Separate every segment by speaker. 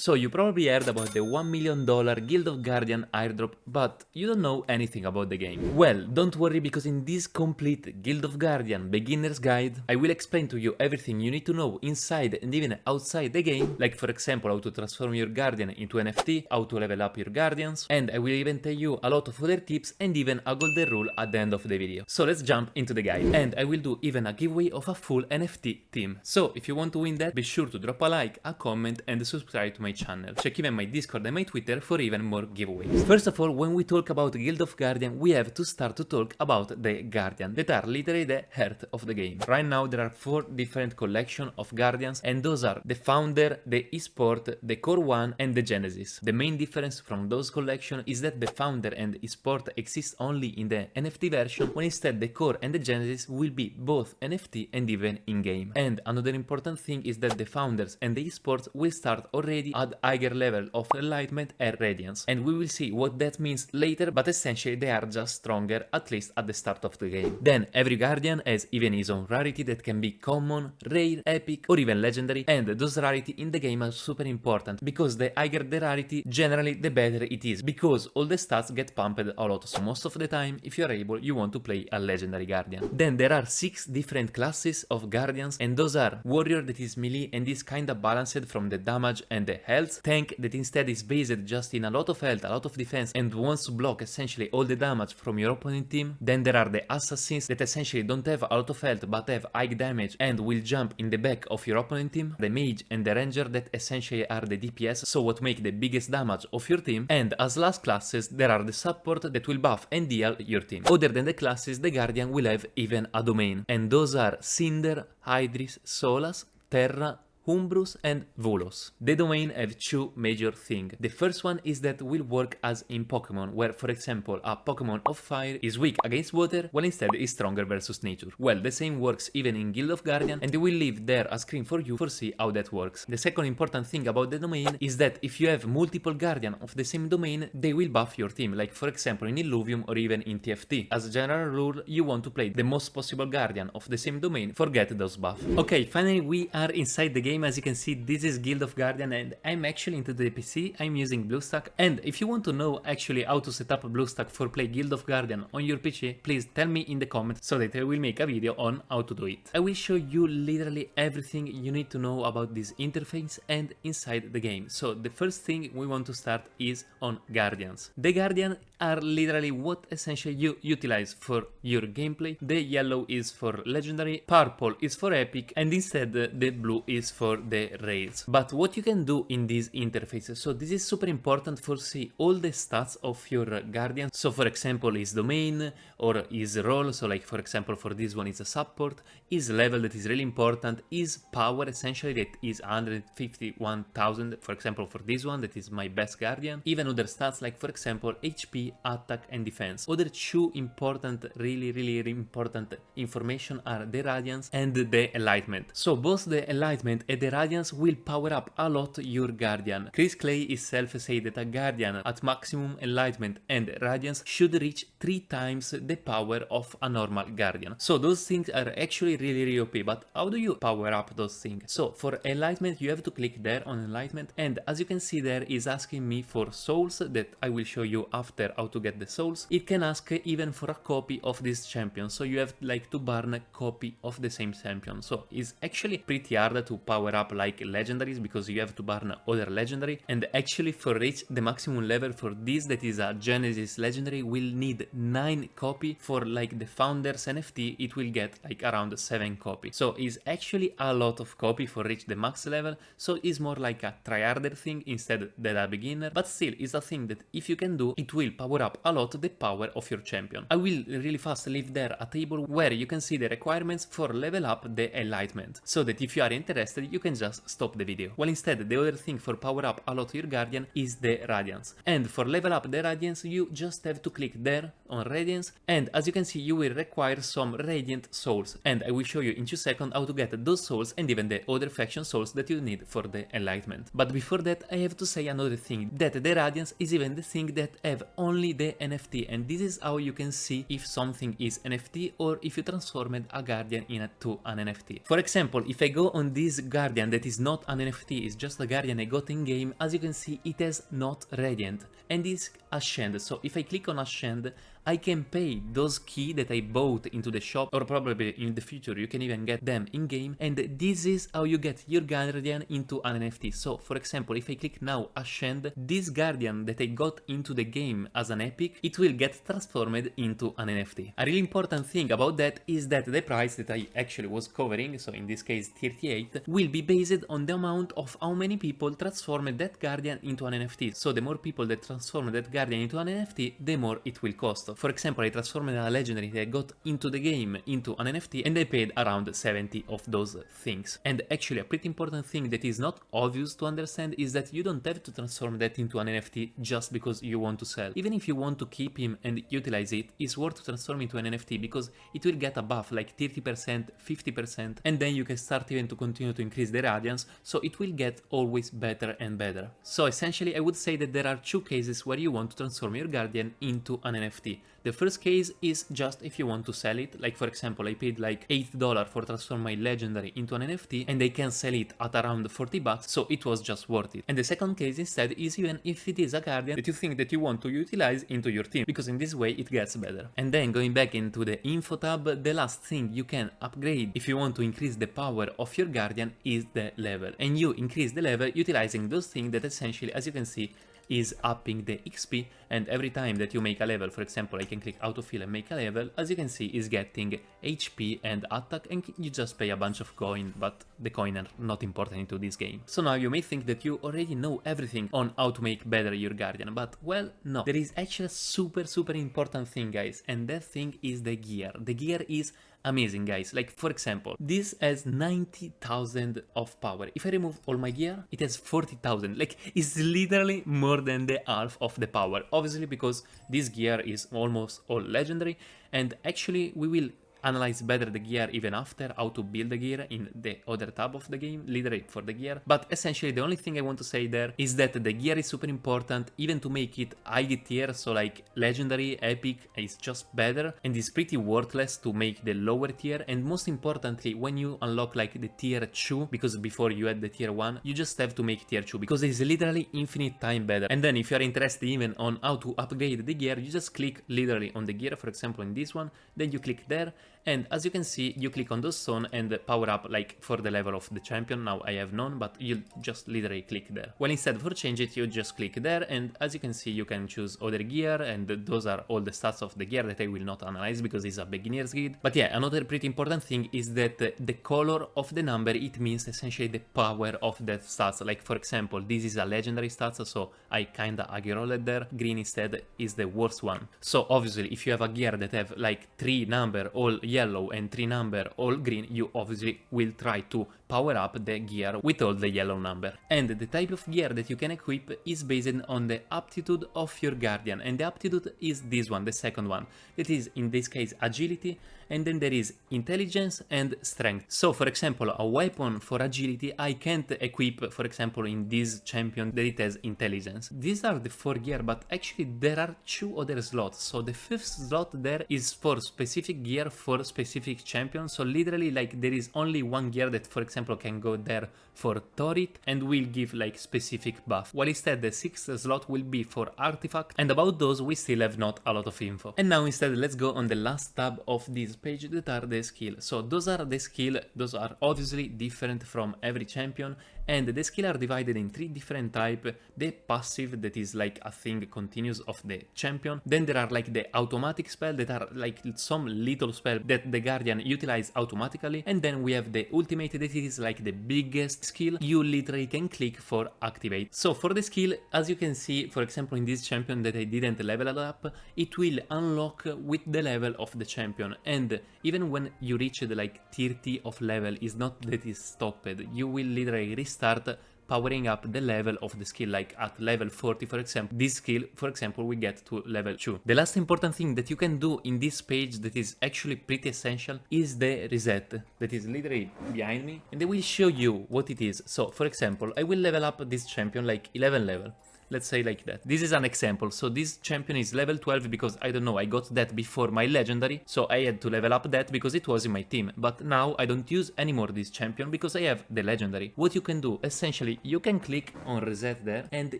Speaker 1: So you probably heard about the $1 million Guild of Guardian airdrop, but you don't know anything about the game. Well, don't worry, because in this complete Guild of Guardian beginner's guide, I will explain to you everything you need to know inside and even outside the game, like for example how to transform your Guardian into NFT, how to level up your Guardians, and I will even tell you a lot of other tips and even a golden rule at the end of the video. So let's jump into the guide, and I will do even a giveaway of a full NFT team. So if you want to win that, be sure to drop a like, a comment and subscribe to my channel. Check even my Discord and my Twitter for even more giveaways. First of all, when we talk about Guild of Guardian, we have to start to talk about the Guardian, that are literally the heart of the game. Right now there are 4 different collections of Guardians, and those are the Founder, the Esport, the Core 1 and the Genesis. The main difference from those collections is that the Founder and Esport exist only in the NFT version, when instead the Core and the Genesis will be both NFT and even in-game. And another important thing is that the Founders and the Esports will start already at higher level of Enlightenment and Radiance, and we will see what that means later, but essentially they are just stronger, at least at the start of the game. Then every Guardian has even his own rarity that can be common, rare, epic or even legendary, and those rarity in the game are super important, because the higher the rarity, generally the better it is, because all the stats get pumped a lot, so most of the time if you are able you want to play a legendary Guardian. Then there are 6 different classes of Guardians, and those are Warrior, that is melee and is kinda balanced from the damage and the health, Tank, that instead is based just in a lot of health, a lot of defense and wants to block essentially all the damage from your opponent team. Then there are the Assassins, that essentially don't have a lot of health but have high damage and will jump in the back of your opponent team, the Mage and the Ranger, that essentially are the DPS, so what make the biggest damage of your team. And as last classes there are the Support, that will buff and heal your team. Other than the classes, the Guardian will have even a domain, and those are Cinder, Hydris, Solas, Terra, Umbrus and Volos. The domain have 2 major things. The first one is that will work as in Pokemon, where for example a Pokemon of fire is weak against water, while instead is stronger versus nature. Well, the same works even in Guild of Guardian, and they will leave there a screen for you to see how that works. The second important thing about the domain is that if you have multiple Guardian of the same domain, they will buff your team, like for example in Illuvium or even in TFT. As a general rule, you want to play the most possible Guardian of the same domain, forget those buffs. Okay, finally we are inside the game. As you can see, this is Guild of Guardian and I'm actually into the PC. I'm using BlueStack, and if you want to know actually how to set up BlueStack for play Guild of Guardian on your PC, please tell me in the comments so that I will make a video on how to do it. I will show you literally everything you need to know about this interface and inside the game. So the first thing we want to start is on Guardians. The Guardian are literally what essentially you utilize for your gameplay. The yellow is for legendary, purple is for epic, and instead the blue is for the raids. But what you can do in this interface, so this is super important for see all the stats of your Guardian. So for example is domain or is role, so like for example for this one is a support, is level, that is really important, is power essentially, that is 151,000 for example for this one, that is my best Guardian. Even other stats like for example HP, attack and defense. Other 2 important, really important information are the Radiance and the Enlightenment. So both the Enlightenment and the Radiance will power up a lot your Guardian. Chris Clay himself said that a Guardian at maximum Enlightenment and Radiance should reach 3 times the power of a normal Guardian. So those things are actually really OP, but how do you power up those things? So for Enlightenment you have to click there on Enlightenment, and as you can see there is asking me for souls, that I will show you after how to get the souls. It can ask even for a copy of this champion, so you have like to burn a copy of the same champion. So it's actually pretty hard to power up like legendaries, because you have to burn other legendary, and actually for reach the maximum level for this, that is a Genesis legendary, will need 9 copy. For like the Founders NFT it will get like around 7 copy, so it's actually a lot of copy for reach the max level. So it's more like a tryharder thing instead than a beginner, but still it's a thing that if you can do, it will power up a lot the power of your champion. I will really fast leave there a table where you can see the requirements for level up the Enlightenment, so that if you are interested you can just stop the video. Well, instead the other thing for power up a lot your Guardian is the Radiance, and for level up the Radiance you just have to click there on Radiance, and as you can see you will require some Radiant souls, and I will show you in 2 seconds how to get those souls and even the other faction souls that you need for the Enlightenment. But before that I have to say another thing, that the Radiance is even the thing that have only the NFT, and this is how you can see if something is NFT or if you transformed a Guardian into an NFT. For example, if I go on this guardian that is not an NFT, is just a guardian I got in game, as you can see it has not Radiant and is Ascend. So if I click on Ascend, I can pay those keys that I bought into the shop, or probably in the future you can even get them in game, and this is how you get your guardian into an NFT. So for example, if I click now Ascend, this guardian that I got into the game as an epic, it will get transformed into an NFT. A really important thing about that is that the price that I actually was covering, so in this case 38, will be based on the amount of how many people transformed that guardian into an NFT. So the more people that transform that guardian into an NFT, the more it will cost. For example, I transformed a legendary that I got into the game into an NFT and I paid around 70 of those things. And actually a pretty important thing that is not obvious to understand is that you don't have to transform that into an NFT just because you want to sell. Even if you want to keep him and utilize it, it's worth to transform into an NFT because it will get a buff like 30%, 50%, and then you can start even to continue to increase the radiance, so it will get always better and better. So essentially I would say that there are two cases where you want to transform your guardian into an NFT. The first case is just if you want to sell it, like for example I paid like $8 for transform my legendary into an NFT and I can sell it at around 40 bucks, so it was just worth it. And the second case instead is even if it is a guardian that you think that you want to utilize into your team, because in this way it gets better. And then going back into the info tab, the last thing you can upgrade if you want to increase the power of your guardian is the level, and you increase the level utilizing those things that essentially, as you can see, is upping the XP, and every time that you make a level, for example I can click autofill and make a level, as you can see is getting HP and attack, and you just pay a bunch of coin, but the coin are not important into this game. So now you may think that you already know everything on how to make better your guardian, but well, no, there is actually a super important thing, guys, and that thing is the gear. The gear is amazing, guys. Like for example, this has 90,000 of power. If I remove all my gear, it has 40,000. Like it's literally more than the half of the power. Obviously because this gear is almost all legendary, and actually we will analyze better the gear even after how to build the gear in the other tab of the game, literally for the gear. But essentially the only thing I want to say there is that the gear is super important even to make it high tier, so like legendary, epic is just better, and is pretty worthless to make the lower tier. And most importantly, when you unlock like the tier 2, because before you had the tier 1, you just have to make tier 2 because it's literally infinite time better. And then if you are interested even on how to upgrade the gear, you just click literally on the gear, for example in this one, then you click there, and as you can see you click on those stone and power up like for the level of the champion. Now I have none, but you'll just literally click there. Well, instead for change it, you just click there, and as you can see you can choose other gear, and those are all the stats of the gear that I will not analyze because it's a beginner's guide. But yeah, another pretty important thing is that the color of the number, it means essentially the power of that stats. Like for example, this is a legendary stats, so I kinda aggro-rolled there. Green instead is the worst one. So obviously if you have a gear that have like 3 number all yellow and 3 number all green, you obviously will try to power up the gear with all the yellow number. And the type of gear that you can equip is based on the aptitude of your guardian, and the aptitude is this one, the second one, that is in this case agility, and then there is intelligence and strength. So for example, a weapon for agility I can't equip, for example in this champion that it has intelligence. These are the 4 gear, but actually there are 2 other slots. So the 5th slot there is for specific gear for specific champion, so literally like there is only one gear that for example can go there for turret and will give like specific buff, while instead the 6th slot will be for artifact, and about those we still have not a lot of info. And now instead let's go on the last tab of this page, that are the skill. So those are the skill, those are obviously different from every champion, and the skill are divided in 3 different type. The passive, that is like a thing continuous of the champion, then there are like the automatic spell that are like some little spell that the guardian utilize automatically, and then we have the ultimate that is like the biggest skill you literally can click for activate. So for the skill, as you can see, for example in this champion that I didn't level it up, it will unlock with the level of the champion, and even when you reach the like 30 of level, is not that is stopped, you will literally restart powering up the level of the skill. Like at level 40 for example, this skill for example we get to level 2. The last important thing that you can do in this page that is actually pretty essential is the reset, that is literally behind me, and I will show you what it is. So for example, I will level up this champion like 11 level. Let's say like that. This is an example. So this champion is level 12 because, I don't know, I got that before my legendary, so I had to level up that because it was in my team. But now I don't use anymore this champion because I have the legendary. What you can do, essentially, you can click on reset there and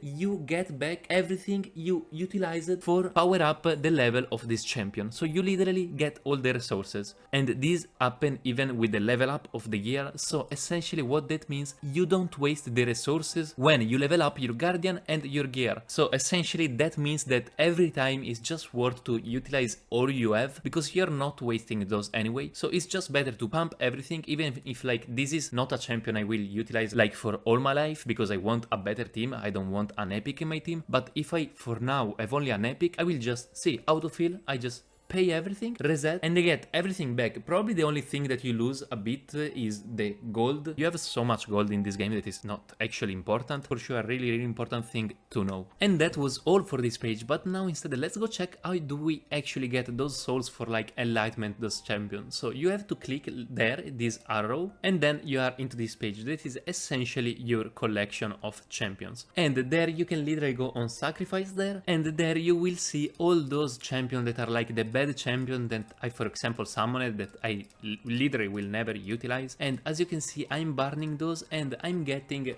Speaker 1: you get back everything you utilized for power up the level of this champion. So you literally get all the resources, and this happen even with the level up of the gear. So essentially what that means, you don't waste the resources when you level up your guardian and your gear. So essentially that means that every time is just worth to utilize all you have because you're not wasting those anyway. So it's just better to pump everything, even if like this is not a champion I will utilize like for all my life because I want a better team. I don't want an epic in my team. But if I for now have only an epic, I will just see autofill, I just pay everything, reset, and they get everything back. Probably the only thing that you lose a bit is the gold. You have so much gold in this game that is not actually important. For sure, a really important thing to know. And that was all for this page, but now instead let's go check how do we actually get those souls for like enlightenment, those champions. So you have to click there, this arrow, and then you are into this page. That is essentially your collection of champions. And there you can literally go on sacrifice there, and there you will see all those champions that are like the best champion that I, for example, summoned that I literally will never utilize. And as you can see, I'm burning those and I'm getting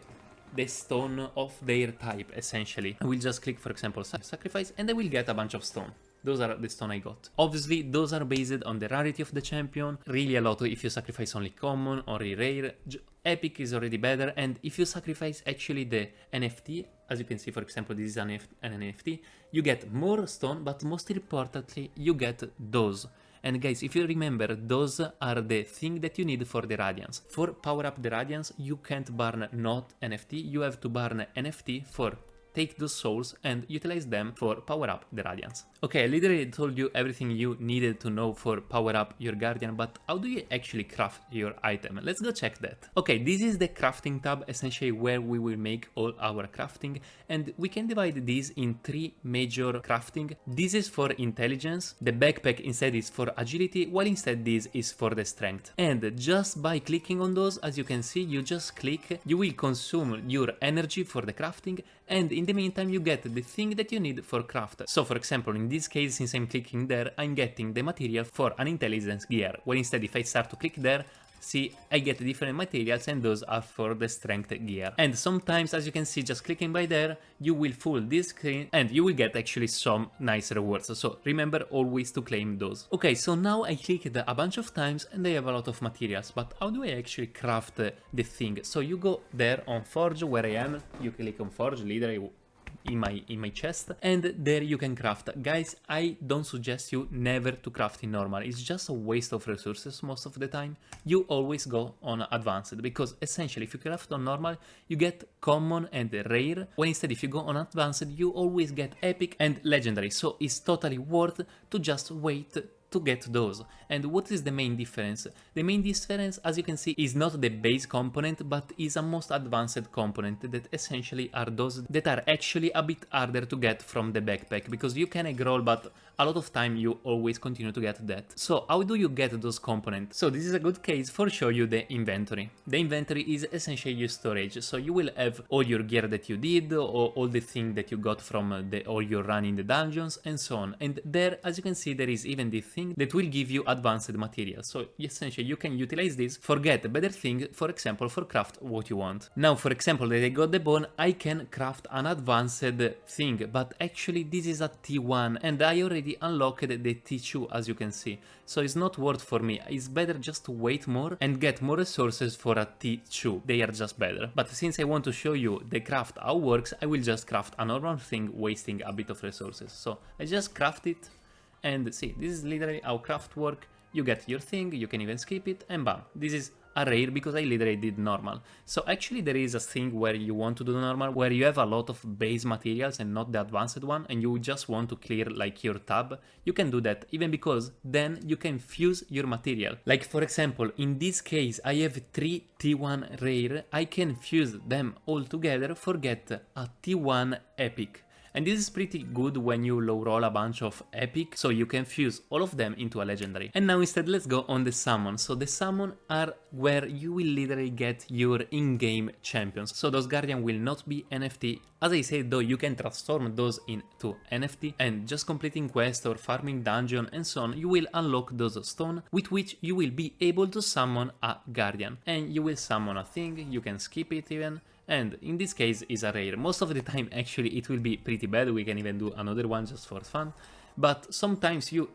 Speaker 1: the stone of their type, essentially. I will just click, for example, sacrifice, and I will get a bunch of stone. Those are the stone I got. Obviously, those are based on the rarity of the champion. Really a lot if you sacrifice only common or rare. Epic is already better. And if you sacrifice actually the NFT, as you can see, for example, this is an NFT, you get more stone, but most importantly, you get those. And guys, if you remember, those are the thing that you need for the Radiance. For power up the Radiance, you can't burn not NFT, you have to burn NFT for take those souls and utilize them for power up the Radiance. Okay, I literally told you everything you needed to know for power up your Guardian, but how do you actually craft your item? Let's go check that. Okay, this is the crafting tab, essentially where we will make all our crafting, and we can divide these in 3 major crafting. This is for intelligence, the backpack instead is for agility, while instead this is for the strength. And just by clicking on those, as you can see, you just click, you will consume your energy for the crafting, and in the meantime you get the thing that you need for craft. So for example, in this case, since I'm clicking there, I'm getting the material for an intelligence gear, where instead if I start to click there, see, I get different materials and those are for the strength gear. And sometimes, as you can see, just clicking by there, you will full this screen and you will get actually some nice rewards. So remember always to claim those. Okay, so now I clicked a bunch of times and I have a lot of materials, but how do I actually craft the thing? So you go there on Forge, where I am, you click on Forge, literally in my chest, and there you can craft. Guys, I don't suggest you never to craft in normal. It's just a waste of resources most of the time. You always go on advanced, because essentially if you craft on normal you get common and rare, when instead if you go on advanced you always get epic and legendary. So it's totally worth to just wait to get those. And what is the main difference? The main difference, as you can see, is not the base component, but is a most advanced component that essentially are those that are actually a bit harder to get from the backpack, because you can egg roll, but a lot of time you always continue to get that. So how do you get those components? So this is a good case for show you the inventory. The inventory is essentially your storage, so you will have all your gear that you did, or all the things that you got from all your run in the dungeons and so on. And there, as you can see, there is even the thing that will give you advanced materials. So essentially you can utilize this for get a better thing, for example, for craft what you want. Now, for example, that I got the bone, I can craft an advanced thing, but actually this is a T1 and I already unlocked the T2, as you can see. So it's not worth for me. It's better just to wait more and get more resources for a T2. They are just better. But since I want to show you the craft how it works, I will just craft a normal thing, wasting a bit of resources. So I just craft it. And see, this is literally how craft work. You get your thing, you can even skip it, and bam. This is a rare because I literally did normal. So actually there is a thing where you want to do normal, where you have a lot of base materials and not the advanced one, and you just want to clear like your tab. You can do that, even because then you can fuse your material. Like for example, in this case, I have 3 T1 rare. I can fuse them all together for get a T1 epic. And this is pretty good when you low roll a bunch of epic, so you can fuse all of them into a legendary. And now instead let's go on the summon. So the summon are where you will literally get your in-game champions. So those guardian will not be NFT. As I said though, you can transform those into NFT, and just completing quest or farming dungeon and so on, you will unlock those stone with which you will be able to summon a guardian. And you will summon a thing, you can skip it even, and in this case is a rare. Most of the time actually it will be pretty bad, we can even do another one just for fun, but sometimes you...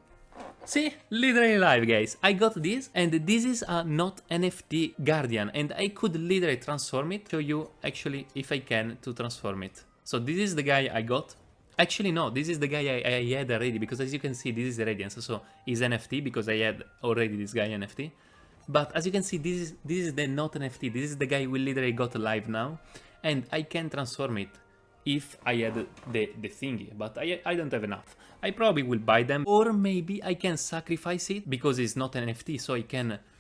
Speaker 1: See, literally live guys, I got this, and this is a not NFT guardian, and I could literally transform it, show you actually if I can to transform it. So this is the guy I got. Actually no, this is the guy I had already, because as you can see this is the Radiance, so he's NFT because I had already this guy NFT. But as you can see, this is the not NFT, this is the guy we literally got live now, and I can transform it if I had the thingy, but I don't have enough. I probably will buy them, or maybe I can sacrifice it because it's not an NFT, so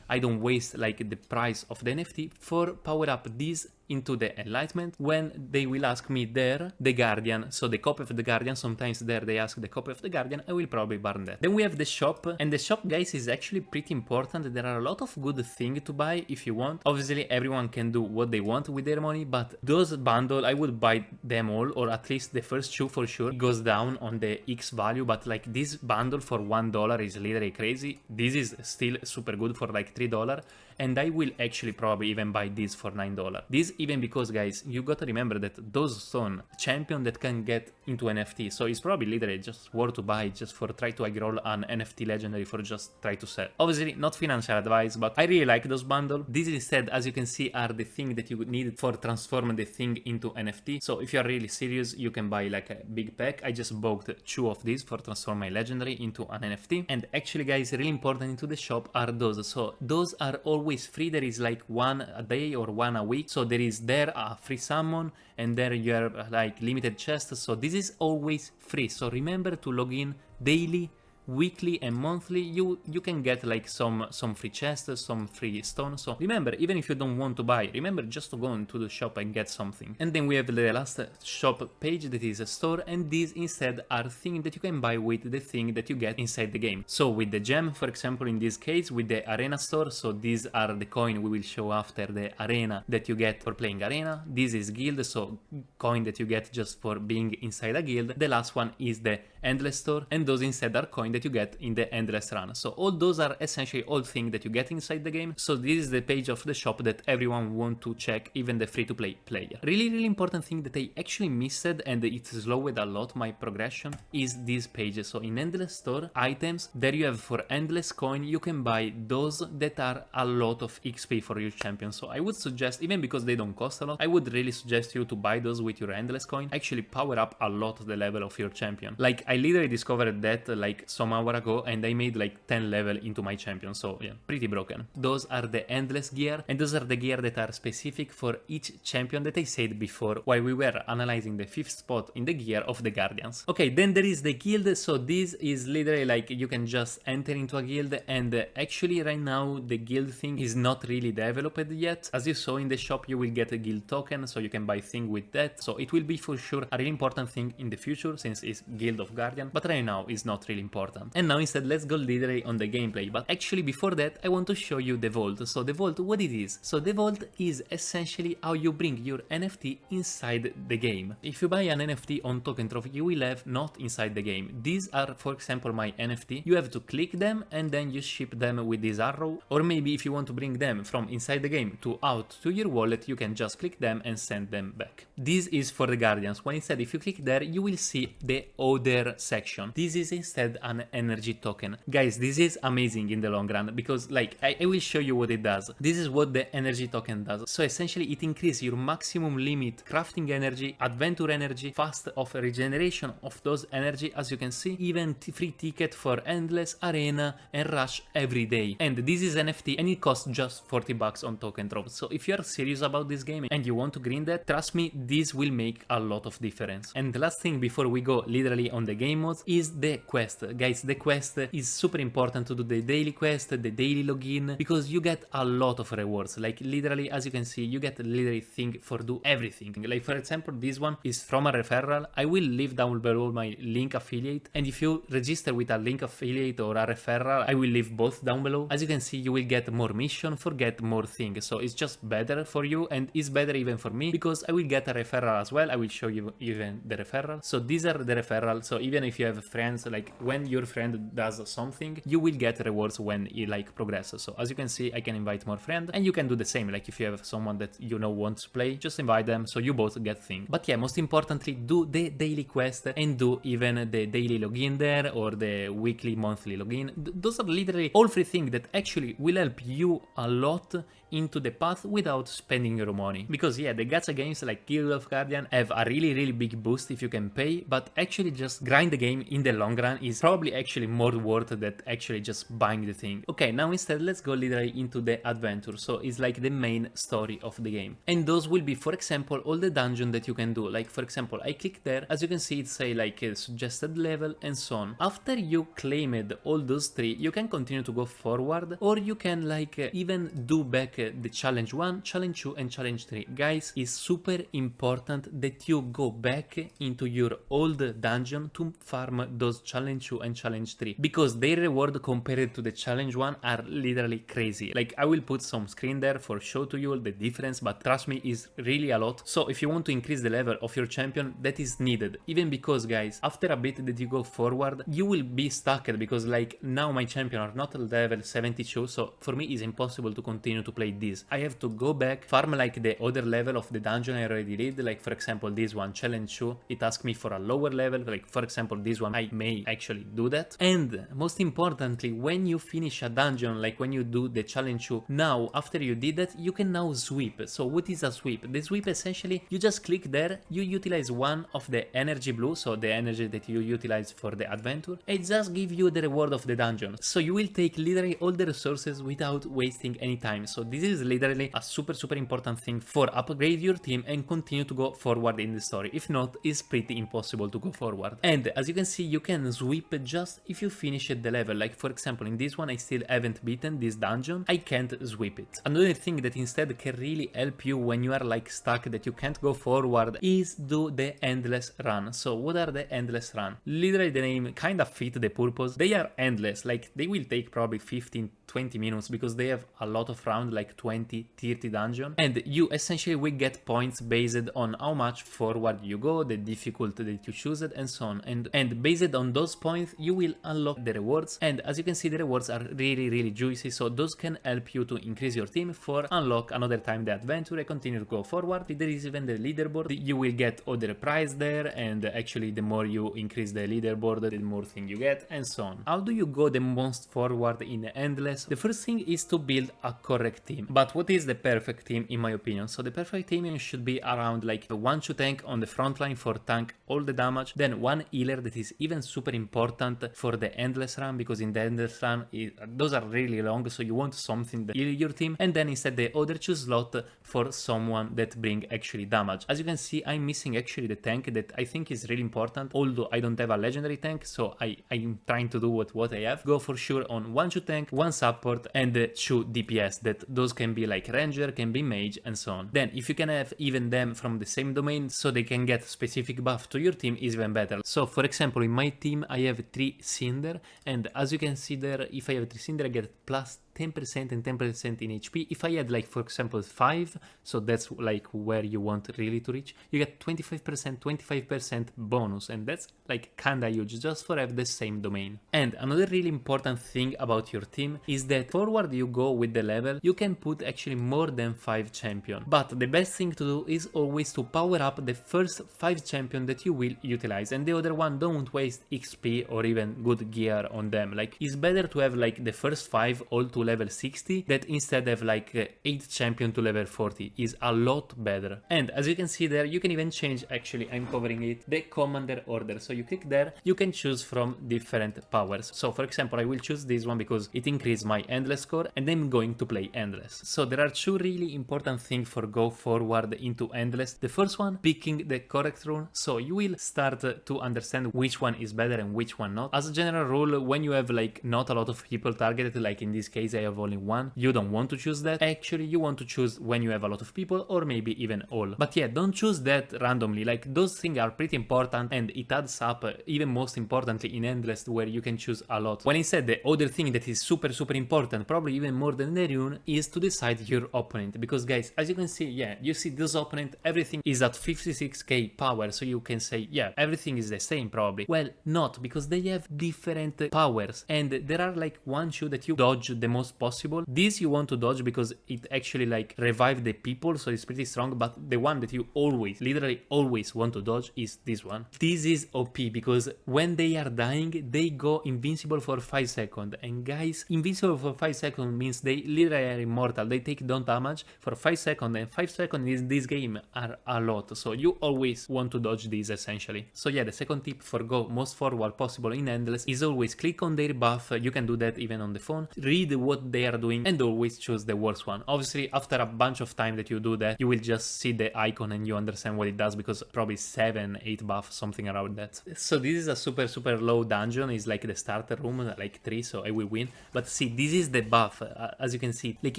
Speaker 1: I don't waste like the price of the NFT for power up this into the Enlightenment when they will ask me there the Guardian, so the copy of the Guardian. Sometimes there they ask the copy of the Guardian, I will probably burn that. Then we have the shop, and the shop guys is actually pretty important. There are a lot of good things to buy if you want. Obviously everyone can do what they want with their money, but those bundle I would buy them all, or at least the first two for sure. It goes down on the X value, but like this bundle for $1 is literally crazy. This is still super good for like $3, and I will actually probably even buy this for $9. This even because guys, you gotta remember that those stone champion that can get into NFT, so it's probably literally just worth to buy just for try to roll an NFT legendary for just try to sell. Obviously not financial advice, but I really like those bundle. These instead, as you can see, are the thing that you need for transform the thing into NFT. So if you are really serious, you can buy like a big pack. I just bought 2 of these for transform my legendary into an NFT. And actually guys, really important into the shop are those. So those are always free. There is like one a day or one a week. So there is there a free summon, and there you have like limited chests. So this is always free. So remember to log in daily, weekly and monthly. You can get like some free chests, some free stones. So remember, even if you don't want to buy, remember just to go into the shop and get something. And then we have the last shop page, that is a store, and these instead are things that you can buy with the thing that you get inside the game. So with the gem, for example, in this case with the arena store, so these are the coin we will show after the arena that you get for playing arena. This is guild, so coin that you get just for being inside a guild. The last one is the endless store, and those instead are coin that you get in the endless run. So all those are essentially all things that you get inside the game. So this is the page of the shop that everyone want to check, even the free-to-play player. Really important thing that I actually missed, and it slowed a lot my progression, is this page. So in endless store items, there you have for endless coin, you can buy those that are a lot of XP for your champion. So I would suggest, even because they don't cost a lot, I would really suggest you to buy those with your endless coin. Actually power up a lot the level of your champion. Like I literally discovered that like some hour ago, and I made like 10 level into my champion, so yeah, pretty broken. Those are the endless gear, and those are the gear that are specific for each champion that I said before while we were analyzing the 5th spot in the gear of the Guardians. Okay, then there is the guild. So this is literally like you can just enter into a guild, and actually right now the guild thing is not really developed yet. As you saw in the shop, you will get a guild token, so you can buy thing with that. So it will be for sure a really important thing in the future, since it's Guild of Guardian, but right now it's not really important. And now instead let's go literally on the gameplay, but actually before that I want to show you the vault. So the vault, what it is? So the vault is essentially how you bring your NFT inside the game. If you buy an NFT on Token Trophy, you will have not inside the game. These are, for example, my NFT. You have to click them and then you ship them with this arrow, or maybe if you want to bring them from inside the game to out to your wallet, you can just click them and send them back. This is for the Guardians, when instead if you click there you will see the other section. This is instead an energy token. Guys, this is amazing in the long run, because like I will show you what it does. This is what the energy token does. So essentially it increases your maximum limit crafting energy, adventure energy, fast of regeneration of those energy, as you can see, even free ticket for endless, arena and rush every day. And this is NFT and it costs just 40 bucks on Token Drop. So if you are serious about this game and you want to green that, trust me, this will make a lot of difference. And the last thing before we go literally on the game modes is the quest. Guys, the quest is super important to do the daily quest, the daily login, because you get a lot of rewards. Like literally, as you can see, you get literally thing for do everything. Like for example, this one is from a referral. I will leave down below my link affiliate, and if you register with a link affiliate or a referral, I will leave both down below. As you can see, you will get more mission for get more things, so it's just better for you, and it's better even for me because I will get a referral as well. I will show you even the referral. So these are the referral. So even if you have friends, like when your friend does something, you will get rewards when he like progresses. So as you can see, I can invite more friends, and you can do the same. Like if you have someone that you know wants to play, just invite them so you both get things. But yeah, most importantly, do the daily quest and do even the daily login there or the weekly, monthly login. Those are literally all three things that actually will help you a lot into the path without spending your money. Because yeah, the gacha games like Guild of Guardian have a really big boost if you can pay, but actually just grind the game in the long run is probably actually more worth than actually just buying the thing. Okay, now instead let's go literally into the adventure. So it's like the main story of the game, and those will be, for example, all the dungeon that you can do. Like for example, I click there, as you can see it say like a suggested level and so on. After you claimed all those three, you can continue to go forward, or you can like even do back the challenge 1, challenge 2 and challenge 3. Guys, it's super important that you go back into your old dungeon to farm those challenge 2 and challenge 3, because their reward compared to the challenge 1 are literally crazy. Like I will put some screen there for show to you the difference, but trust me, is really a lot. So if you want to increase the level of your champion, that is needed, even because guys, after a bit that you go forward, you will be stuck, because like now my champion are not level 72, so for me it's impossible to continue to play this. I have to go back, farm like the other level of the dungeon I already did. Like for example, this one, challenge 2, it asks me for a lower level. Like for example, this one, I may actually do that. And most importantly, when you finish a dungeon, like when you do the challenge 2, now after you did that, you can now sweep. So what is a sweep? The sweep essentially, you just click there, you utilize one of the energy blue, so the energy that you utilize for the adventure, it just give you the reward of the dungeon. So you will take literally all the resources without wasting any time. So this is literally a super important thing for upgrade your team and continue to go forward in the story. If not, it's pretty impossible to go forward. And as you can see, you can sweep just if you finish the level. Like for example, in this one I still haven't beaten this dungeon, I can't sweep it. Another thing that instead can really help you when you are like stuck that you can't go forward is do the endless run. So what are the endless run? Literally the name kind of fit the purpose. They are endless, like they will take probably 15-20 minutes because they have a lot of round, like 20-30 dungeon, and you essentially will get points based on how much forward you go, the difficulty that you choose it, and so on. And based on those points you will unlock the rewards, and as you can see the rewards are really juicy, so those can help you to increase your team for unlock another time the adventure and continue to go forward. There is even the leaderboard, you will get other prize there, and actually the more you increase the leaderboard, the more thing you get, and so on. How do you go the most forward in endless? The first thing is to build a correct team. But what is the perfect team in my opinion? So the perfect team should be around like the 1-2 tank on the front line for tank all the damage, then one healer that is even super important for the endless run, because in the endless run those are really long, so you want something that heal your team, and then instead the other 2 slot for someone that bring actually damage. As you can see, I'm missing actually the tank that I think is really important, although I don't have a legendary tank, so I'm trying to do what I have. Go for sure on 1-2 tank, 1 support and 2 DPS, that those can be like ranger, can be mage, and so on. Then if you can have even them from the same domain so they can get specific buff to your team, is even better. So for example, in my team I have 3 Cinder, and as you can see there, if I have 3 Cinder I get plus 10% and 10% in HP. If I had like for example 5, so that's like where you want really to reach, you get 25% bonus, and that's like kinda huge just for have the same domain. And another really important thing about your team is that forward you go with the level, you can put actually more than 5 champion, but the best thing to do is always to power up the first 5 champion that you will utilize, and the other one don't waste XP or even good gear on them. Like it's better to have like the first 5 all to level 60 that instead have like 8 champion to level 40 is a lot better. And as you can see there, you can even change, actually I'm covering it, the commander order. So you click there, you can choose from different powers. So for example, I will choose this one because it increases my endless score and I'm going to play endless. So there are two really important things for go forward into endless. The first one, picking the correct rune. So you will start to understand which one is better and which one not. As a general rule, when you have like not a lot of people targeted, like in this case I have only one, you don't want to choose that. Actually, you want to choose when you have a lot of people, or maybe even all. But yeah, don't choose that randomly. Like those things are pretty important and it adds up, even most importantly in endless, where you can choose a lot. When instead the other thing that is super important, probably even more than the rune, is to decide your opponent. Because guys, as you can see, yeah, you see this opponent, everything is at 56k power, so you can say, yeah, everything is the same probably. Well, not, because they have different powers, and there are like 1-2 that you dodge the most possible. This you want to dodge because it actually like revive the people, so it's pretty strong. But the one that you always, literally always want to dodge is this one. This is OP because when they are dying, they go invincible for 5 seconds. And guys, invincible for 5 seconds means they literally are immortal. They take no damage for 5 seconds, and 5 seconds in this game are a lot. So you always want to dodge this essentially. So yeah, the second tip for go most forward possible in endless is always click on their buff. You can do that even on the phone. Read what they are doing and always choose the worst one. Obviously, after a bunch of time that you do that, you will just see the icon and you understand what it does, because probably 7-8 buff, something around that. So this is a super low dungeon. It's like the starter room, like 3, so I will win. But see, this is the buff, as you can see, like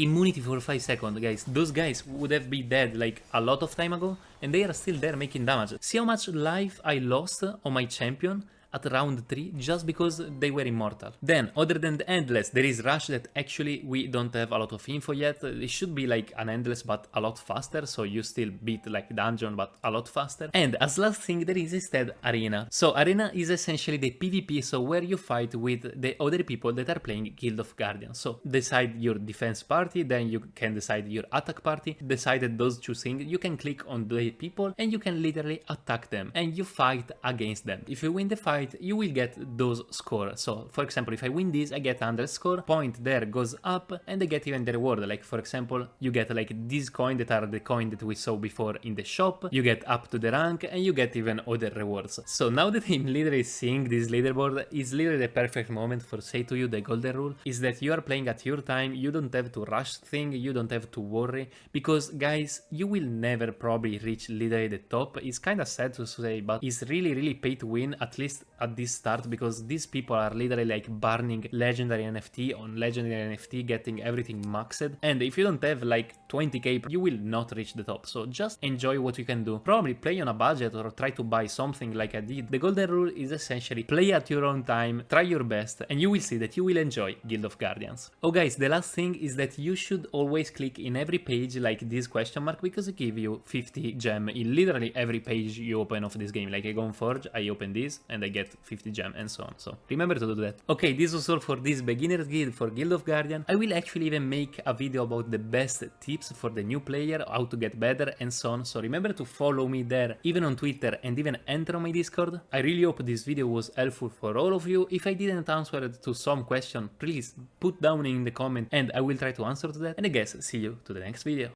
Speaker 1: immunity for 5 seconds, guys. Those guys would have been dead like a lot of time ago, and they are still there making damage. See how much life I lost on my champion at round 3 just because they were immortal. Then, other than the endless, there is rush that actually we don't have a lot of info yet. It should be like an endless but a lot faster, so you still beat like dungeon but a lot faster. And as last thing, there is instead arena. So arena is essentially the PvP, so where you fight with the other people that are playing Guild of Guardians. So decide your defense party, then you can decide your attack party. Decided those two things, you can click on the people and you can literally attack them and you fight against them. If you win the fight, you will get those scores. So for example, if I win this, I get 100 score, point there goes up, and I get even the reward. Like for example, you get like these coins that are the coin that we saw before in the shop, you get up to the rank, and you get even other rewards. So now that I'm literally seeing this leaderboard, is literally the perfect moment for say to you the golden rule is that you are playing at your time. You don't have to rush things, you don't have to worry, because guys, you will never probably reach literally the top. It's kind of sad to say, but it's really pay to win, at least at this start, because these people are literally like burning legendary NFT on legendary NFT, getting everything maxed, and if you don't have like 20k, you will not reach the top. So just enjoy what you can do. Probably play on a budget or try to buy something like I did. The golden rule is essentially play at your own time, try your best, and you will see that you will enjoy Guild of Guardians. Oh guys, the last thing is that you should always click in every page like this question mark, because it gives you 50 gem in literally every page you open of this game. Like I go on Forge, I open this and I get 50 gem and so on. So remember to do that. Okay, this was all for this beginner's guide for Guild of Guardian. I will actually even make a video about the best tips for the new player, how to get better and so on. So remember to follow me there, even on Twitter, and even enter on my Discord. I really hope this video was helpful for all of you. If I didn't answer to some question, please put down in the comment and I will try to answer to that. And I guess see you to the next video.